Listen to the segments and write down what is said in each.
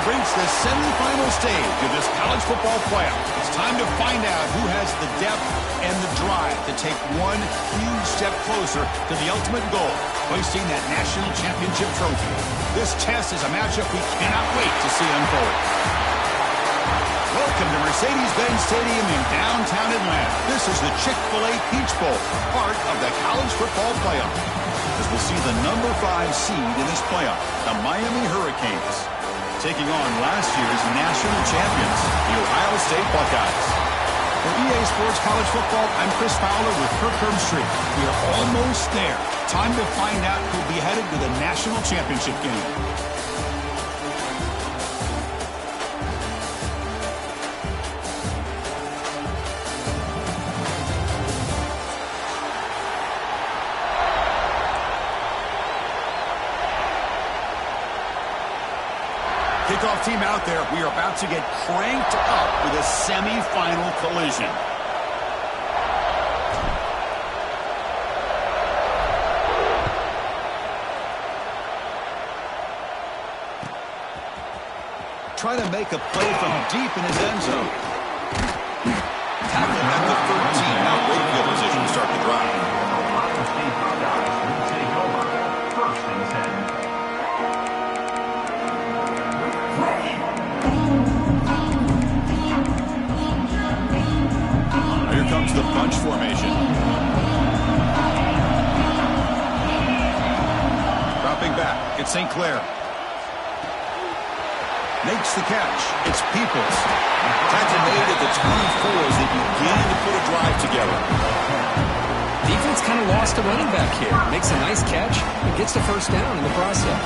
reached the semifinal stage of this college football playoff. It's time to find out who has the depth and the drive to take one huge step closer to the ultimate goal, hoisting that national championship trophy. This test is a matchup we cannot wait to see unfold. Welcome to Mercedes-Benz Stadium in downtown Atlanta. This is the Chick-fil-A Peach Bowl, part of the college football playoff. As we'll see the number 5 seed in this playoff, the Miami Hurricanes, taking on last year's national champions, the Ohio State Buckeyes. For EA Sports College Football, I'm Chris Fowler with Kirk Herbstreit. We are almost there. Time to find out who'll be headed to the national championship game. Kickoff team out there. We are about to get cranked up with a semi-final collision. Trying to make a play from deep in his end zone. Tackle at the 13. Now great field position to start the drive. Here comes the bunch formation. Dropping back, it's St. Clair. Makes the catch. It's Peoples. Tackle made at the 24 as they begin to put a drive together. Defense kind of lost a running back here. Makes a nice catch and gets the first down in the process.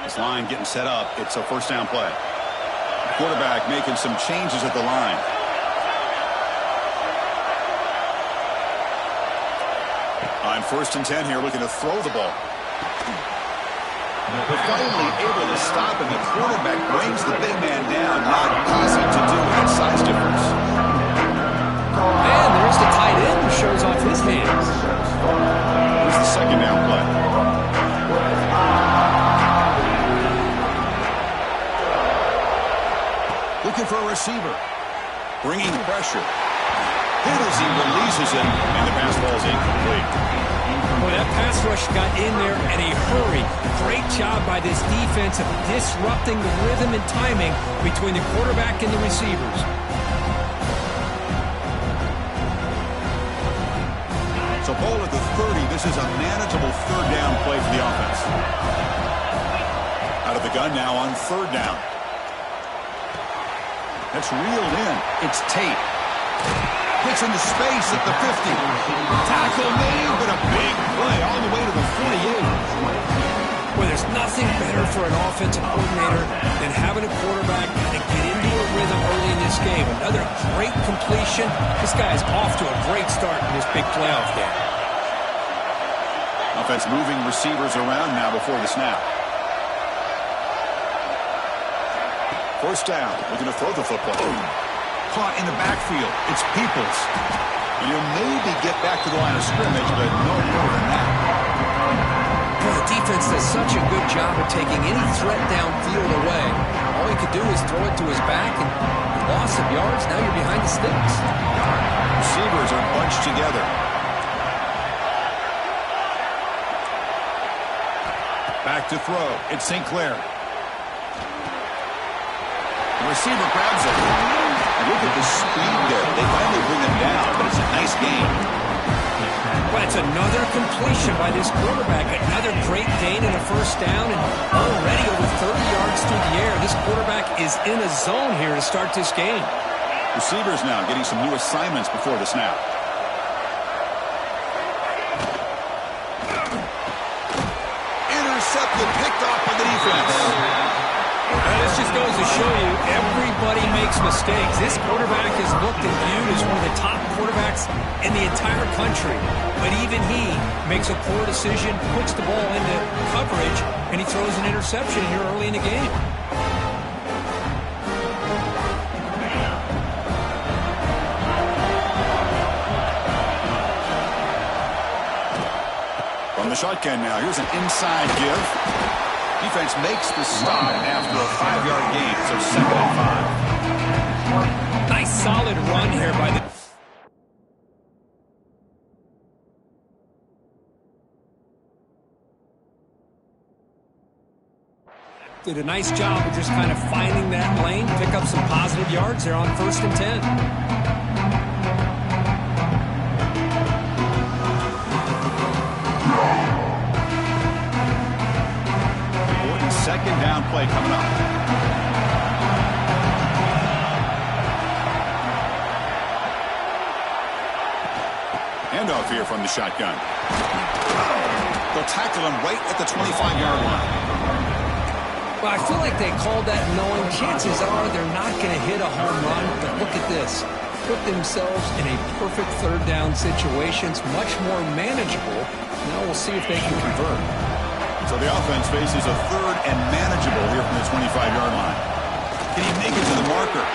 This line getting set up. It's a first down play. Quarterback making some changes at the line. On 1st and 10 here, looking to throw the ball. But finally able to stop, and the quarterback brings the big man down. Not easy to do with that size difference. And there's the tight end who shows off his hands. Here's the second down play. Looking for a receiver. Bringing pressure. Hit as he releases it, and the pass ball is incomplete. Well, that pass rush got in there in a hurry. Great job by this defense of disrupting the rhythm and timing between the quarterback and the receivers. So ball at the 30. This is a manageable third down play for the offense. Out of the gun now on 3rd down. That's reeled in. It's Tate. Gets into space at the 50. Tackle made, but a big play all the way to the 48. Well, there's nothing better for an offensive coordinator than having a quarterback kind of get into a rhythm early in this game. Another great completion. This guy is off to a great start in this big playoff game. Offense moving receivers around now before the snap. First down, looking to throw the football. Caught in the backfield. It's Peoples. And he'll maybe get back to the line of scrimmage, but no more than that. Well, the defense does such a good job of taking any threat downfield away. All he could do is throw it to his back, and loss of yards, now you're behind the sticks. Receivers are bunched together. Back to throw. It's St. Clair. The receiver grabs it. And look at the speed there. They finally bring him down, but it's a nice game. Well, it's another completion by this quarterback. Another great gain in a first down, and already over 30 yards through the air. This quarterback is in a zone here to start this game. Receivers now getting some new assignments before the snap. Intercepted, picked off by the defense. This just goes to show you everybody makes mistakes. This quarterback is looked and viewed as one of the top quarterbacks in the entire country. But even he makes a poor decision, puts the ball into coverage, and he throws an interception here early in the game. shotgun now. Here's an inside give. Defense makes the stop after a 5-yard gain, so 2nd and 5. Nice solid run here by the... Did a nice job of just kind of finding that lane, pick up some positive yards there on 1st and 10. 2nd down play coming up. Handoff here from the shotgun. They'll tackle him right at the 25-yard line. Well, I feel like they called that knowing chances are they're not going to hit a home run, but look at this. Put themselves in a perfect 3rd down situation. It's much more manageable. Now we'll see if they can convert. So the offense faces a 3rd and manageable here from the 25-yard line. Can he make it to the marker?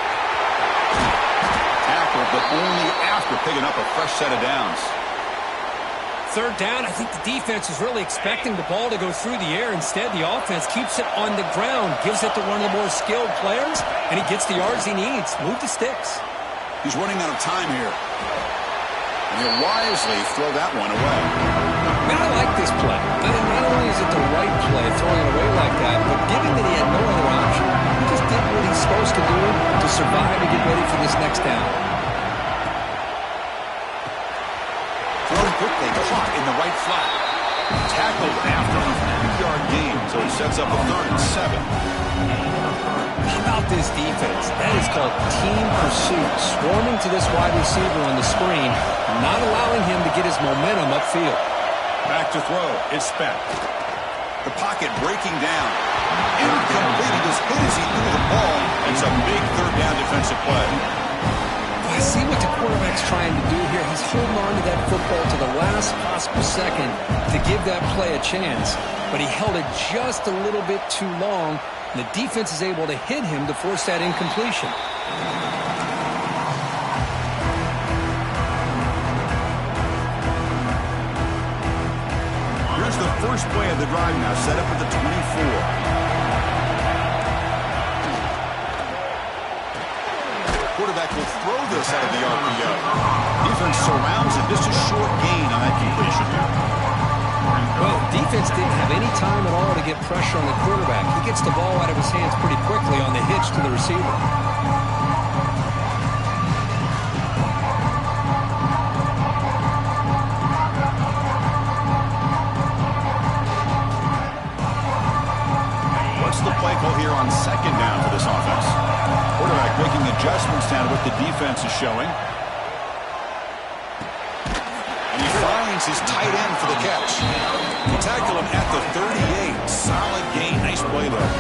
Tackle, but only after picking up a fresh set of downs. 3rd down, I think the defense is really expecting the ball to go through the air. Instead, the offense keeps it on the ground, gives it to one of the more skilled players, and he gets the yards he needs. Move the sticks. He's running out of time here. And he'll wisely throw that one away. Man, I like this play. I mean, not only is it the right play, throwing it away like that, but given that he had no other option, he just did what he's supposed to do to survive and get ready for this next down. Thrown quickly, caught in the right flat. Tackled after a 3-yard gain, so it sets up a 3rd and 7. How about this defense? That is called team pursuit. Swarming to this wide receiver on the screen, not allowing him to get his momentum upfield. Back to throw. It's Speck. The pocket breaking down. Incomplete. He was hit as he threw the ball. It's a big 3rd down defensive play. I see what the quarterback's trying to do here. He's holding on to that football to the last possible second to give that play a chance. But he held it just a little bit too long. And the defense is able to hit him to force that incompletion. Here's the first play of the drive now, set up at the 24. Quarterback will throw this out of the RPO. Defense surrounds it. Just a short gain on that completion. Well, defense didn't have any time at all to get pressure on the quarterback. He gets the ball out of his hands pretty quickly on the hitch to the receiver. What's the play call here on 2nd down for this offense? Quarterback making adjustments down to what the defense is showing. And he finds his tight end for the catch. He tackled him at the 38. Solid gain. Nice play there.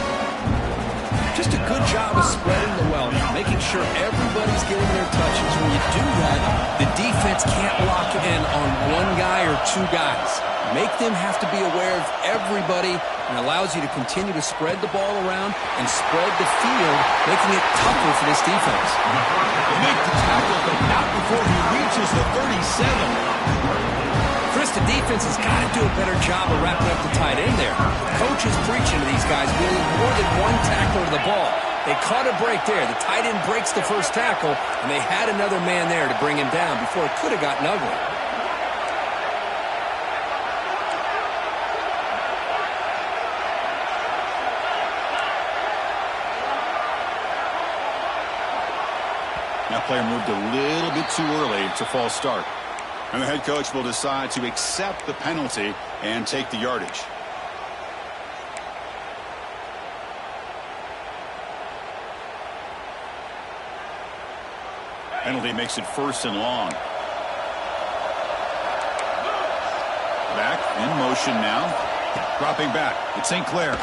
Just a good job of spreading the wealth, making sure everybody's getting their touches. When you do that, the defense can't lock in on one guy or 2 guys. Make them have to be aware of everybody, and allows you to continue to spread the ball around and spread the field, making it tougher for this defense. They make the tackle, but not before he reaches the 37. Chris, the defense has got to do a better job of wrapping up the tight end there. Coach is preaching to these guys, really more than one tackle to the ball. They caught a break there. The tight end breaks the first tackle, and they had another man there to bring him down before it could have gotten ugly. That player moved a little bit too early. It's a false start. And the head coach will decide to accept the penalty and take the yardage. Penalty makes it 1st and long. Back in motion now. Dropping back. It's St. Clair.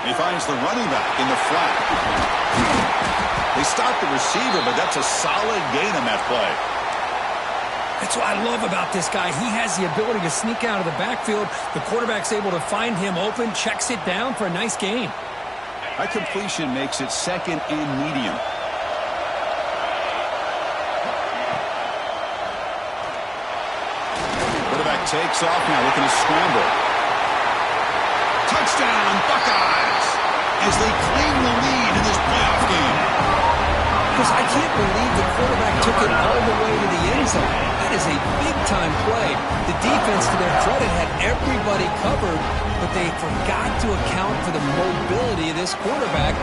He finds the running back in the flat. They stop the receiver, but that's a solid gain on that play. That's what I love about this guy. He has the ability to sneak out of the backfield. The quarterback's able to find him open, checks it down for a nice gain. That completion makes it 2nd and medium. Quarterback takes off now, looking to scramble. Touchdown, Buckeyes, as they claim the lead in this playoff game. Because I can't believe the quarterback took it all the way to the end zone. That is a big-time play. The defense, to their credit, had everybody covered, but they forgot to account for the mobility of this quarterback.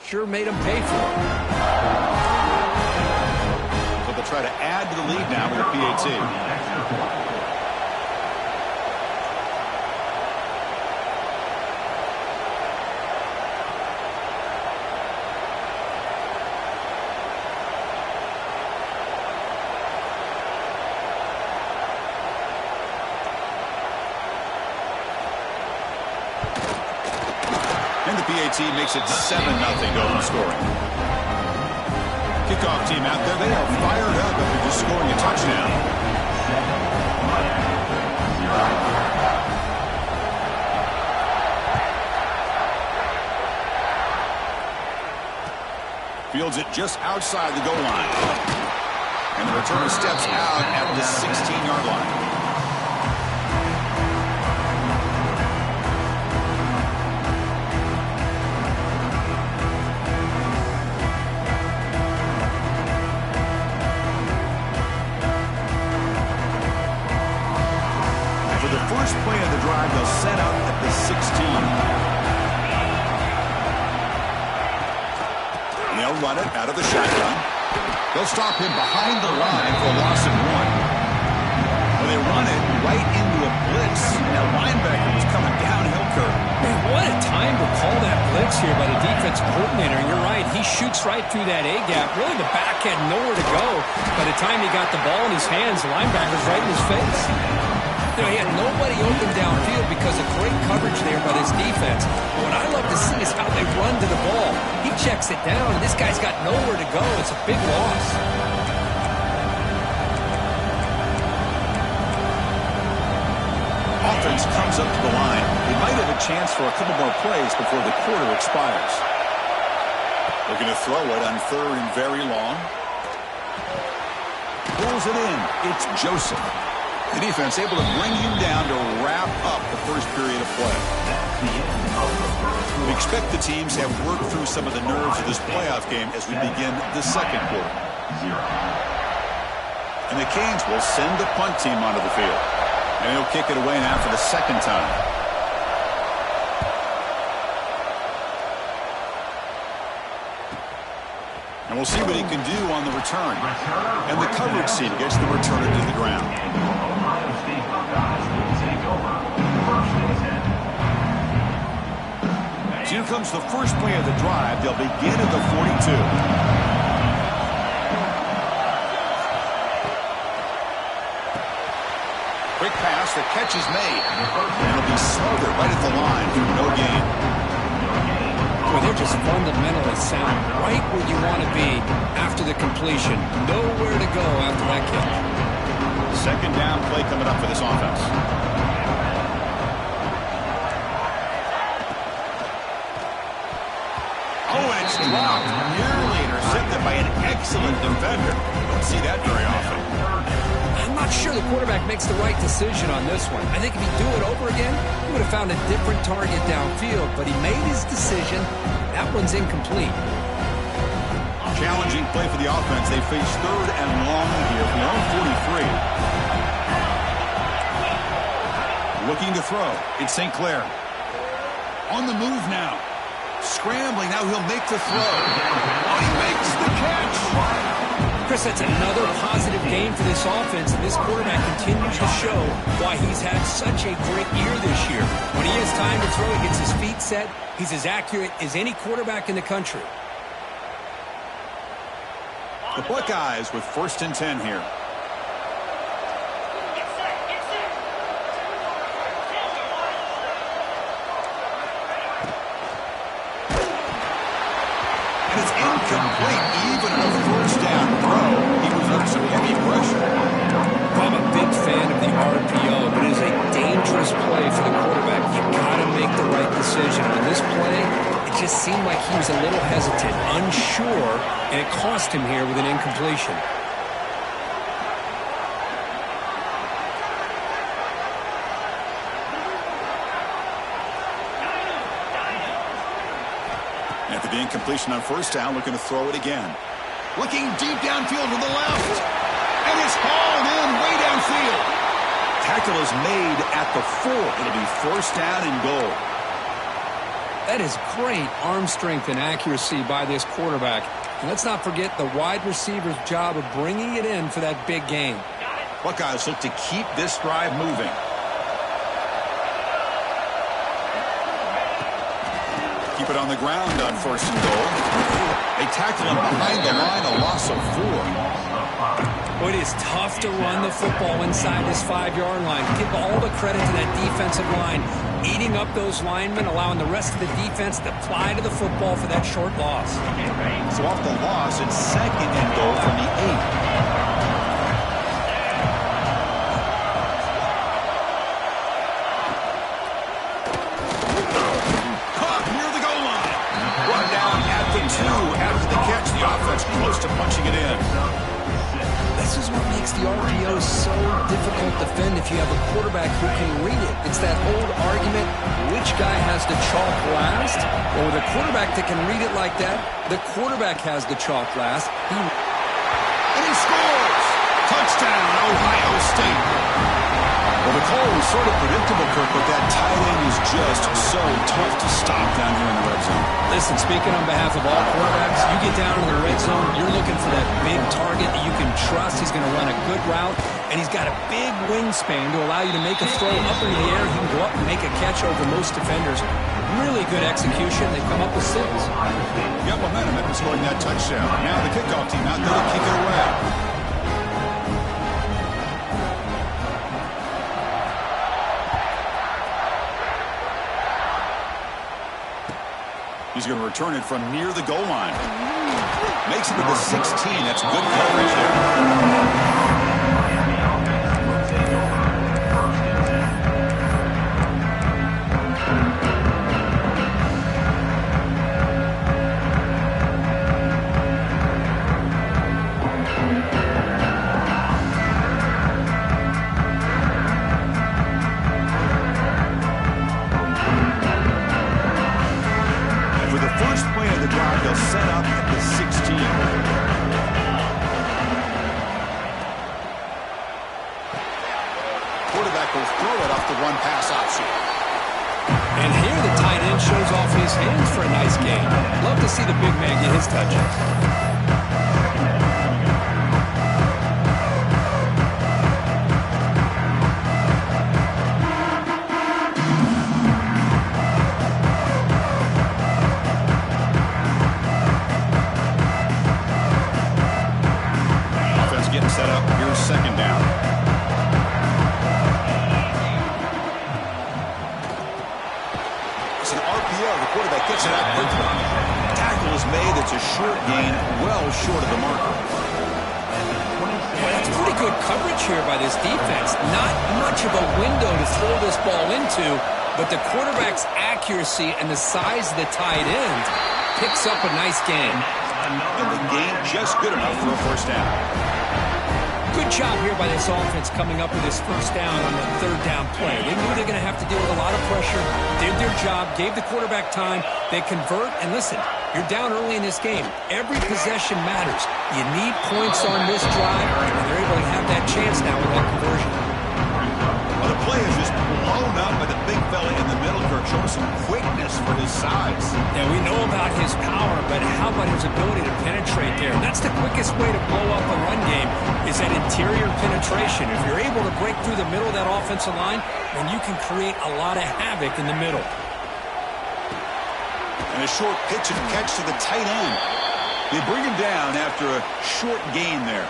Sure made him pay for it. So they'll try to add to the lead now with a PAT. And the PAT makes it 7-0 Golden scoring. Kickoff team out there, they are fired up after just scoring a touchdown. Fields it just outside the goal line. And the returner steps out at the 16-yard line. First play of the drive, they'll set up at the 16. They'll run it out of the shotgun. They'll stop him behind the line for a loss of 1. Well, they run it right into a blitz. That linebacker was coming downhill curve. Man, what a time to call that blitz here by the defensive coordinator. You're right. He shoots right through that A-gap. Really, the back had nowhere to go. By the time he got the ball in his hands, the linebacker's right in his face. You know, he had nobody open downfield because of great coverage there by this defense. But what I love to see is how they run to the ball. He checks it down, and this guy's got nowhere to go. It's a big loss. Offense comes up to the line. They might have a chance for a couple more plays before the quarter expires. Looking to throw it on 3rd and very long. Pulls it in. It's Joseph. The defense able to bring him down to wrap up the first period of play. We expect the teams to have worked through some of the nerves of this playoff game as we begin the second quarter. And the Canes will send the punt team onto the field. And he'll kick it away now for the second time. And we'll see what he can do on the return. And the coverage team gets the returner to the ground. So here comes the first play of the drive. They'll begin at the 42. Quick pass, the catch is made. And it'll be smothered right at the line for no gain. Boy, they're just fundamentally sound. Right where you want to be after the completion. Nowhere to go after that catch. Second down play coming up for this offense. Oh, and it's dropped. Nearly intercepted by an excellent defender. Don't see that very often. I'm not sure the quarterback makes the right decision on this one. I think if he'd do it over again, he would have found a different target downfield, but he made his decision. That one's incomplete. Challenging play for the offense. They face 3rd and long here from their own 43. Looking to throw. It's St. Clair. On the move now. Scrambling. Now he'll make the throw. Oh, he makes the catch. Chris, that's another positive game for this offense, and this quarterback continues to show why he's had such a great year this year. When he has time to throw, he gets his feet set. He's as accurate as any quarterback in the country. The Buckeyes with 1st and 10 here. And it's incomplete. Even on a 1st down throw, he was under some heavy pressure. I'm a big fan of the RPO, but it is a dangerous play for the quarterback. You've got to make the right decision. On this play, it just seemed like he was a little hesitant, unsure, and it cost him here with an incompletion. After the incompletion on first down, looking to throw it again. Looking deep downfield to the left. And it's hauled in way downfield. Tackle is made at the 4. It'll be first down and goal. That is great arm strength and accuracy by this quarterback. And let's not forget the wide receiver's job of bringing it in for that big gain. Buckeyes look to keep this drive moving. Keep it on the ground on first and goal. They tackle him behind the line, a loss of 4. Well, it is tough to run the football inside this 5-yard line. Give all the credit to that defensive line, eating up those linemen, allowing the rest of the defense to fly to the football for that short loss. So off the loss, it's second and goal from the 8. After the catch, the offense close to punching it in. This is what makes the RPO so difficult to defend if you have a quarterback who can read it. It's that old argument, which guy has the chalk last? Well, with a quarterback that can read it like that, the quarterback has the chalk last. And he scores! Touchdown, Ohio State. Well, the call was sort of predictable, Kirk, but that tight end is just so tough to stop down here in the red zone. Listen, speaking on behalf of all quarterbacks, you get down in the red zone, you're looking for that big target that you can trust. He's going to run a good route, and he's got a big wingspan to allow you to make a throw up in the air. He can go up and make a catch over most defenders. Really good execution. They come up with 6. Got momentum after scoring that touchdown. Now the kickoff team out there to kick it away. He's going to return it from near the goal line. Makes it to the 16. That's good coverage there. Set up at the 16. Quarterback will throw it off the run pass option. And here the tight end shows off his hands for a nice game. Love to see the big man get his touches. Set up. Here's second down. It's an RPO. The quarterback gets it out quickly. Tackle is made. It's a short gain, well short of the marker. Well, that's pretty good coverage here by this defense. Not much of a window to throw this ball into, but the quarterback's accuracy and the size of the tight end picks up a nice gain. And the gain just good enough for a first down. Good job here by this offense coming up with this first down on the third down play. They knew they were going to have to deal with a lot of pressure, did their job, gave the quarterback time. They convert, and listen, you're down early in this game. Every possession matters. You need points on this drive, and they're able to have that chance now with that conversion. Well, the play is just blown up by the big fella in the middle. Kirk showing some quickness for his size. Yeah, we know about his power, but how about his ability to penetrate there? And that's the quickest way to blow up a run game is that interior penetration. If you're able to break through the middle of that offensive line, then you can create a lot of havoc in the middle. And a short pitch and catch to the tight end. They bring him down after a short gain there.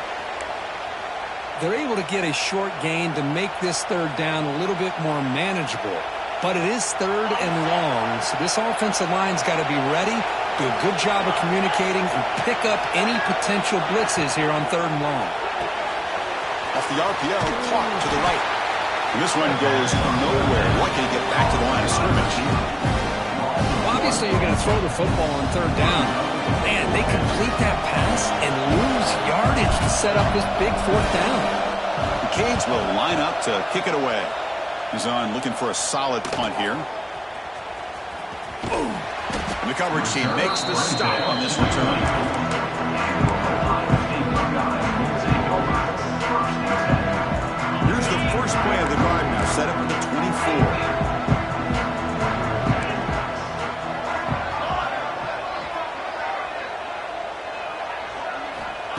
They're able to get a short gain to make this third down a little bit more manageable. But it is third and long, so this offensive line's got to be ready, do a good job of communicating, and pick up any potential blitzes here on third and long. Off the RPO, clock to the right. And this one goes nowhere. Lucky to get back to the line of scrimmage. Well, obviously, you're going to throw the football on third down. Man, they complete that pass and lose yardage to set up this big fourth down. The Canes will line up to kick it away. He's on looking for a solid punt here. Boom. And the coverage team makes the stop on this return. Here's the first play of the drive now, set up at the 24.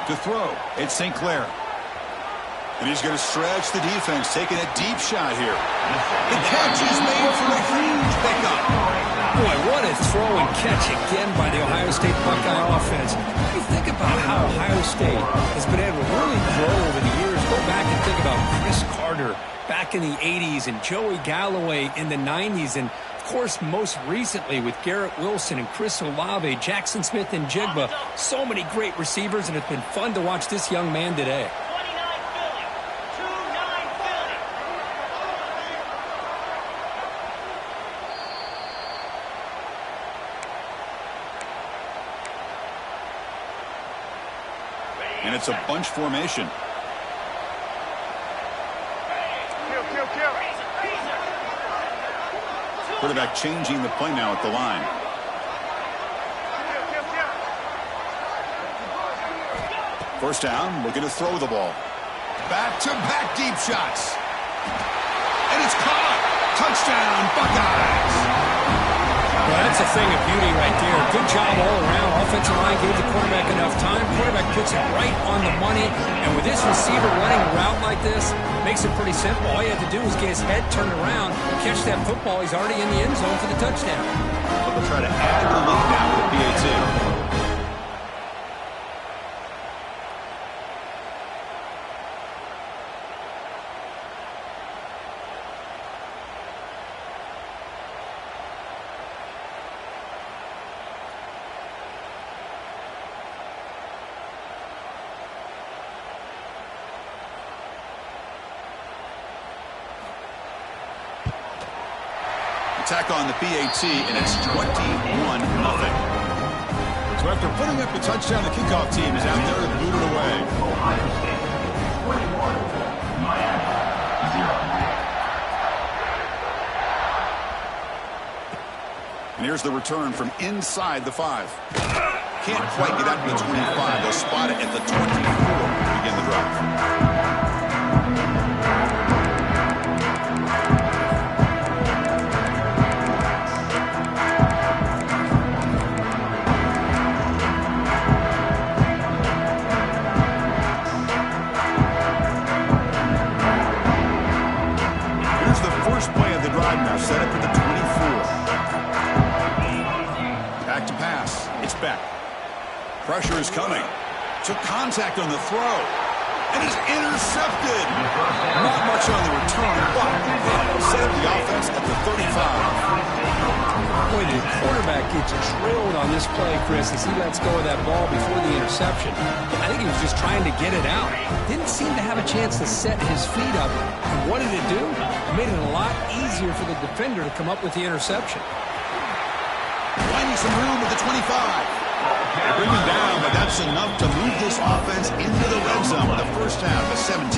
To throw, it's St. Clair. And he's going to stretch the defense, taking a deep shot here. The catch is made for a huge pickup. Boy, what a throw and catch again by the Ohio State Buckeye offense. You think about how Ohio State has been able to really grow over the years. Go back and think about Chris Carter back in the 80s and Joey Galloway in the 90s. And, of course, most recently with Garrett Wilson and Chris Olave, Jackson Smith and Jigba. So many great receivers, and it's been fun to watch this young man today. And it's a bunch formation. Quarterback changing the play now at the line. First down, looking to throw the ball. Back-to-back deep shots. And it's caught. Touchdown, Buckeyes. Well, that's a thing of beauty right there. Good job all around. Offensive line gave the quarterback enough time. Quarterback puts it right on the money. And with this receiver running a route like this, makes it pretty simple. All you have to do is get his head turned around, catch that football. He's already in the end zone for the touchdown. They'll try to add the lead now with the PAT. Attack on the PAT, and it's 21-0. So after putting up the touchdown, the kickoff team is out there and booted away. Ohio State 21, Miami 0. And here's the return from inside the 5. Can't quite get out to the 25. They'll spot it at the 24 to begin the drive. Set up at the 24. Back to pass. It's back. Pressure is coming. Took contact on the throw. And is intercepted. Not much on the return, but they'll set up the offense at the 35. Boy, the quarterback gets drilled on this play, Chris, as he lets go of that ball before the interception. I think he was just trying to get it out. Didn't seem to have a chance to set his feet up. And what did it do? It made it a lot easier for the defender to come up with the interception. Finding some room at the 25. They bring him down, but that's enough to move this offense into the red zone with the first half of 17.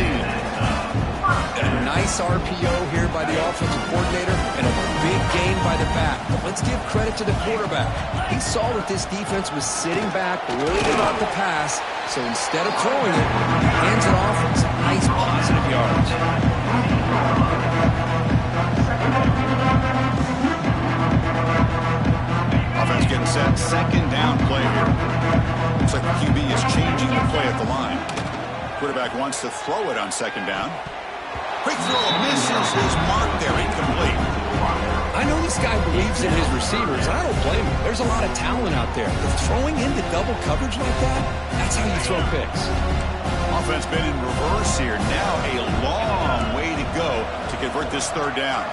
A nice RPO here by the offensive coordinator and a big gain by the back. But let's give credit to the quarterback. He saw that this defense was sitting back, worried about the pass, so instead of throwing it, he hands it off with some nice positive yards. Offense getting set. Second down play here. Looks like the QB is changing the play at the line. Quarterback wants to throw it on second down. Quick throw misses his mark there. Incomplete. I know this guy believes in his receivers. I don't blame him. There's a lot of talent out there. But throwing into double coverage like that, that's how you throw picks. Offense been in reverse here. Now a long way to go to convert this third down.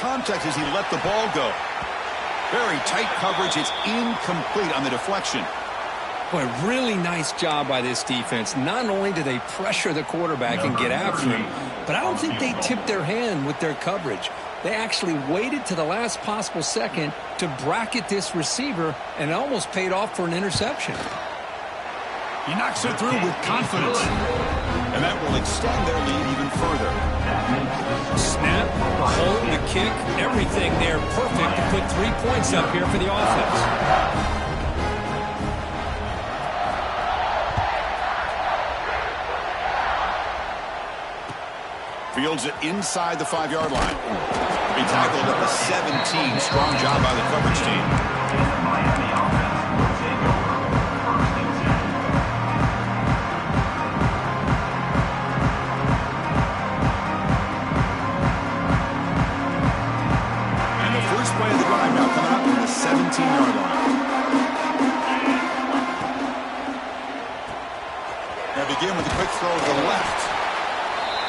Contact as he let the ball go. Very tight coverage. It's incomplete on the deflection. Boy, really nice job by this defense. Not only do they pressure the quarterback and get after him, but I don't think they tipped their hand with their coverage. They actually waited to the last possible second to bracket this receiver, and it almost paid off for an interception. He knocks it through with confidence. And that will extend their lead even further. Snap, the hold, the kick, everything there perfect to put 3 points up here for the offense. Fields it inside the 5-yard line. He tackled at the 17. Strong job by the coverage team. Miami offense will take over first and 10. And the first play of the drive now coming up from the 17-yard line. They begin with a quick throw to the left.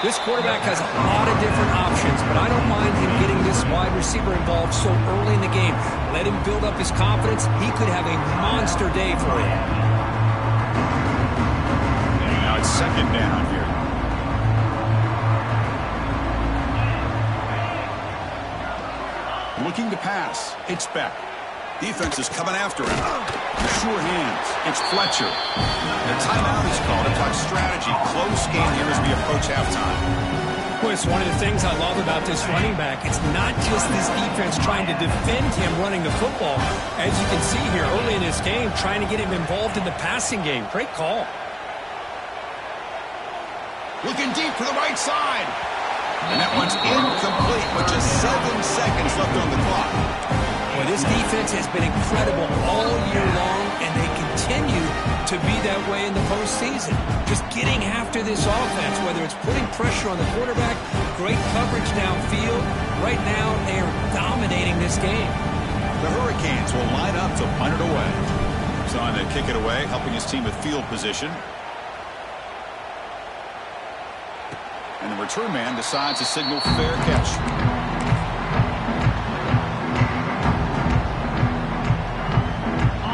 This quarterback has a lot of different options, but I don't mind him getting this wide receiver involved so early in the game. Let him build up his confidence. He could have a monster day for him. And now it's second down here. Looking to pass. It's Beck. Defense is coming after him. The sure hands. It's Fletcher. The timeout is called to talk strategy. Close game here as we approach halftime. Well, it's one of the things I love about this running back. It's not just this defense trying to defend him running the football. As you can see here early in this game, trying to get him involved in the passing game. Great call. Looking deep to the right side. And that one's incomplete with just 7 seconds left on the clock. Well, this defense has been incredible all year long, and they continue to be that way in the postseason. Just getting after this offense, whether it's putting pressure on the quarterback, great coverage downfield. Right now, they are dominating this game. The Hurricanes will line up to punt it away. He's on to kick it away, helping his team with field position. And the return man decides to signal fair catch.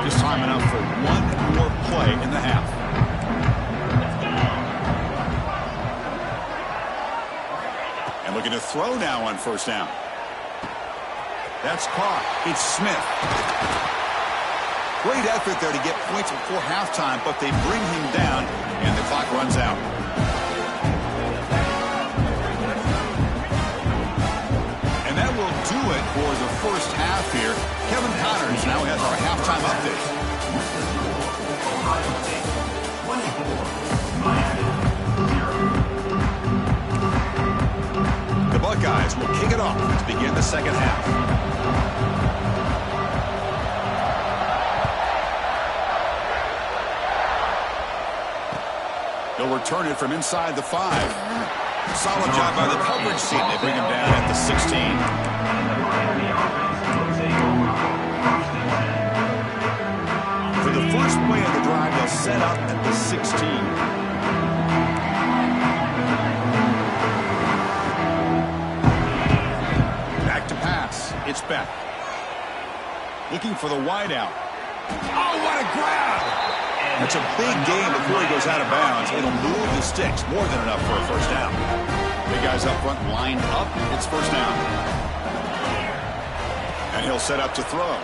Just time enough for one more play in the half. And looking to throw now on first down. That's caught. It's Smith. Great effort there to get points before halftime, but they bring him down, and the clock runs out. And that will do it for the first half here. Kevin Connors now has our halftime update. Ohio State 24, Miami 0. The Buckeyes will kick it off to begin the second half. They'll return it from inside the 5. Solid job by the coverage team. They bring him down at the 16. Miami offense will take over first and 10. For the first play of the drive, they'll set up at the 16. Back to pass. It's Beck. Looking for the wideout. Oh, what a grab! That's a big gain before he goes out of bounds. It'll move the sticks. More than enough for a first down. Big guys up front lined up. It's first down. And he'll set up to throw.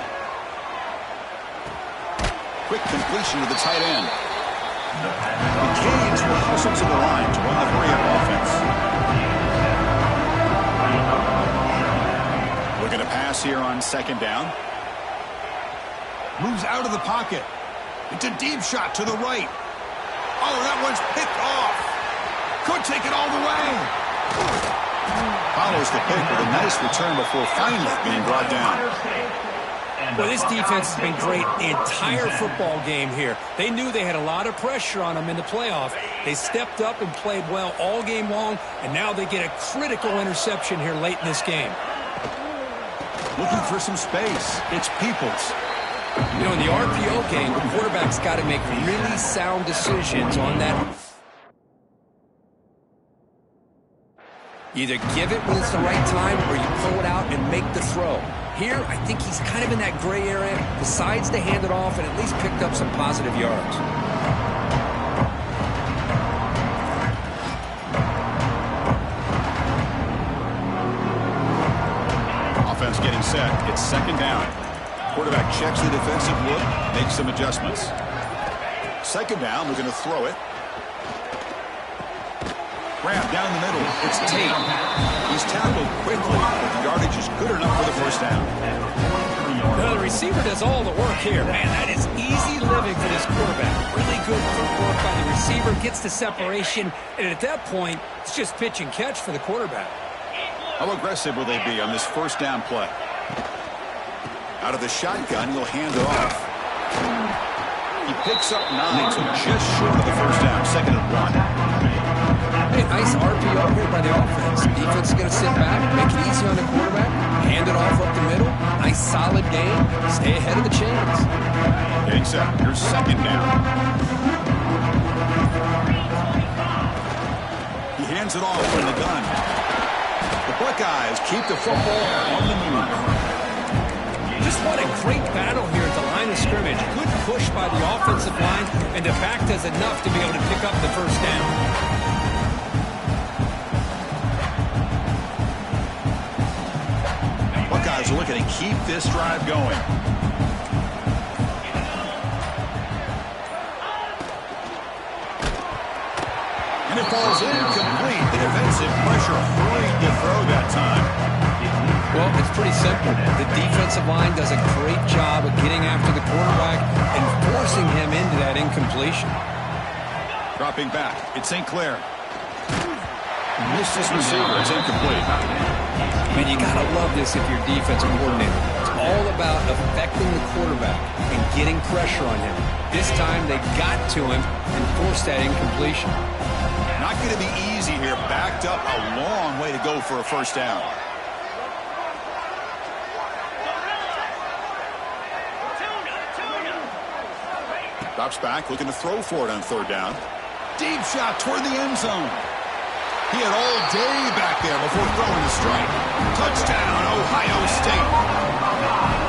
Quick completion to the tight end. The Canes will hustle to the line to run the hurry-up offense. Looking to pass here on second down. Moves out of the pocket. It's a deep shot to the right. Oh, that one's picked off. Could take it all the way. Follows the pick with a nice return before finally being brought down. Well, this defense has been great the entire football game here. They knew they had a lot of pressure on them in the playoff. They stepped up and played well all game long, and now they get a critical interception here late in this game. Looking for some space. It's Peoples. You know, in the RPO game, the quarterback's got to make really sound decisions on that. Either give it when it's the right time or you pull it out and make the throw. Here, I think he's kind of in that gray area, decides to hand it off and at least picked up some positive yards. Offense getting set. It's second down. Quarterback checks the defensive look, makes some adjustments. Second down, we're going to throw it. grab down the middle. It's Tate. He's tackled quickly, but the yardage is good enough for the first down. Well, the receiver does all the work here. Man, that is easy living for this quarterback. Really good footwork by the receiver, gets the separation, and at that point, it's just pitch and catch for the quarterback. How aggressive will they be on this first down play? Out of the shotgun, he'll hand it off. He picks up 9, so just short of the first down. 2nd and 1. Hey, nice RPO here by the offense. Defense is going to sit back, make it easy on the quarterback, hand it off up the middle. Nice solid game. Stay ahead of the chains. Getting set. Here's 2nd down. He hands it off from the gun. The Buckeyes keep the football on the move. Just what a great battle here at the line of scrimmage. Good push by the offensive line, and the back does enough to be able to pick up the first down. Buckeyes are looking to keep this drive going. And it falls incomplete. The defensive pressure hurried to throw that time. Well, it's pretty simple. The defensive line does a great job of getting after the quarterback and forcing him into that incompletion. Dropping back. It's St. Clair. Missed his receiver. It's incomplete. I mean, you got to love this if you're defensive coordinator. It's all about affecting the quarterback and getting pressure on him. This time they got to him and forced that incompletion. Not going to be easy here. Backed up a long way to go for a first down. Drops back, looking to throw for it on 3rd down. Deep shot toward the end zone. He had all day back there before throwing the strike. Touchdown, Ohio State.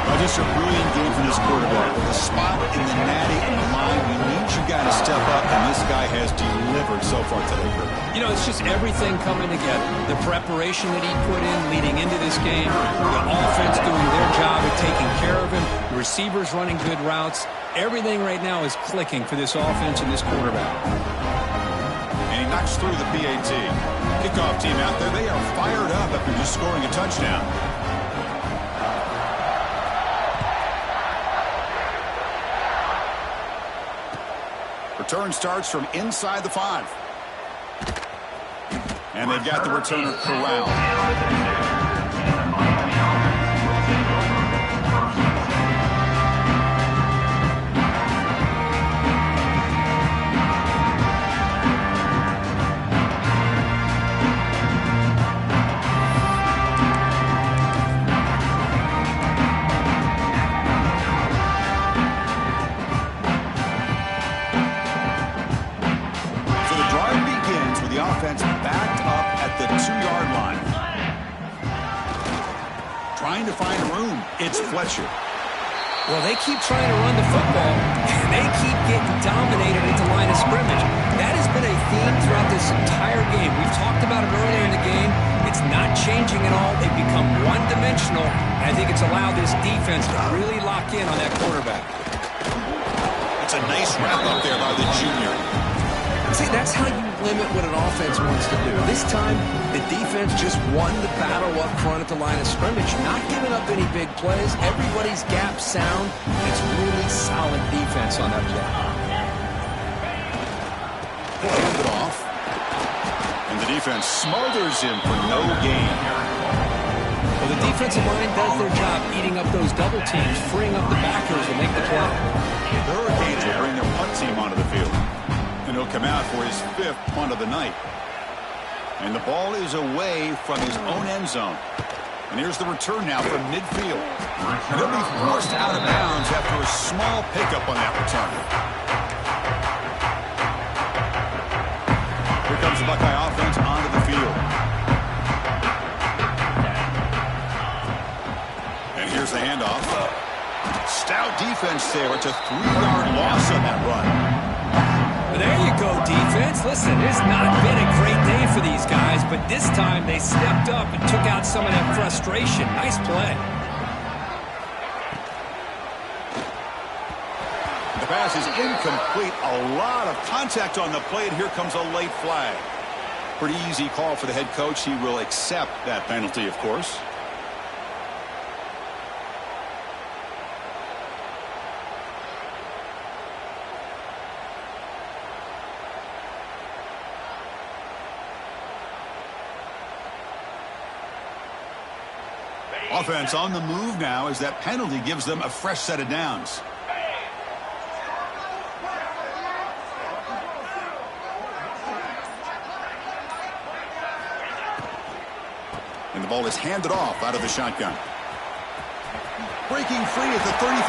Well, just a brilliant game from this quarterback. With a spot in the natty and the line, we need you guys to step up, and this guy has delivered so far today. You know, it's just everything coming together. The preparation that he put in leading into this game, the offense doing their job of taking care of him, the receivers running good routes. Everything right now is clicking for this offense and this quarterback. And he knocks through the PAT. Kickoff team out there, they are fired up after just scoring a touchdown. Return starts from inside the 5. And they've got the returner corralled. Backed up at the 2-yard line. Trying to find room. It's Fletcher. Well, they keep trying to run the football, and they keep getting dominated at the line of scrimmage. That has been a theme throughout this entire game. We've talked about it earlier in the game. It's not changing at all. They've become one-dimensional, and I think it's allowed this defense to really lock in on that quarterback. It's a nice wrap up there by the junior. See, that's how you limit what an offense wants to do. This time, the defense just won the battle up front at the line of scrimmage, not giving up any big plays. Everybody's gap sound. It's really solid defense on that play. Hand it off. And the defense smothers him for no gain. Well, the defensive line does their job eating up those double teams, freeing up the backers to make the play. The Hurricanes will bring their punt team onto the field. And he'll come out for his 5th punt of the night. And the ball is away from his own end zone. And here's the return now from midfield. And he'll be forced out of bounds after a small pickup on that return. Here comes the Buckeye offense onto the field. And here's the handoff. Stout defense there. It's a 3-yard loss on that run. There you go, defense. Listen, it's not been a great day for these guys, but this time they stepped up and took out some of that frustration. Nice play. The pass is incomplete. A lot of contact on the play, and here comes a late flag. Pretty easy call for the head coach. He will accept that penalty, of course. Offense on the move now as that penalty gives them a fresh set of downs. And the ball is handed off out of the shotgun. Breaking free at the 35.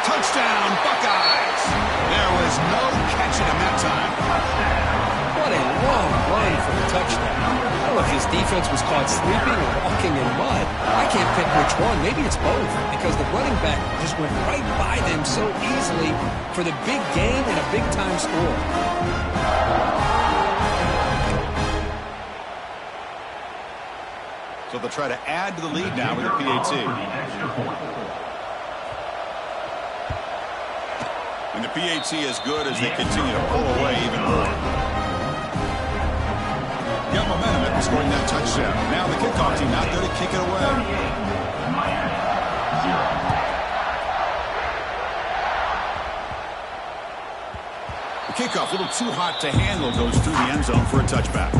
Touchdown, Buckeyes. There was no catching him that time. What a long run for the touchdown. I don't know if his defense was caught sleeping or walking in mud. I can't pick which one. Maybe it's both, because the running back just went right by them so easily for the big gain and a big-time score. So they'll try to add to the lead now with a PAT. And the PAT is good as they continue to pull away even more. Got momentum after scoring that touchdown. Now the kickoff team out there to kick it away. The kickoff, a little too hot to handle, goes through the end zone for a touchback.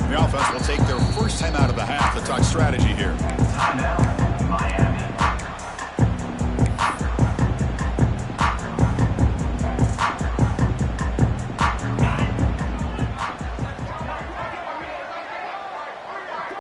The offense will take their first time out of the half to talk strategy here. Timeout.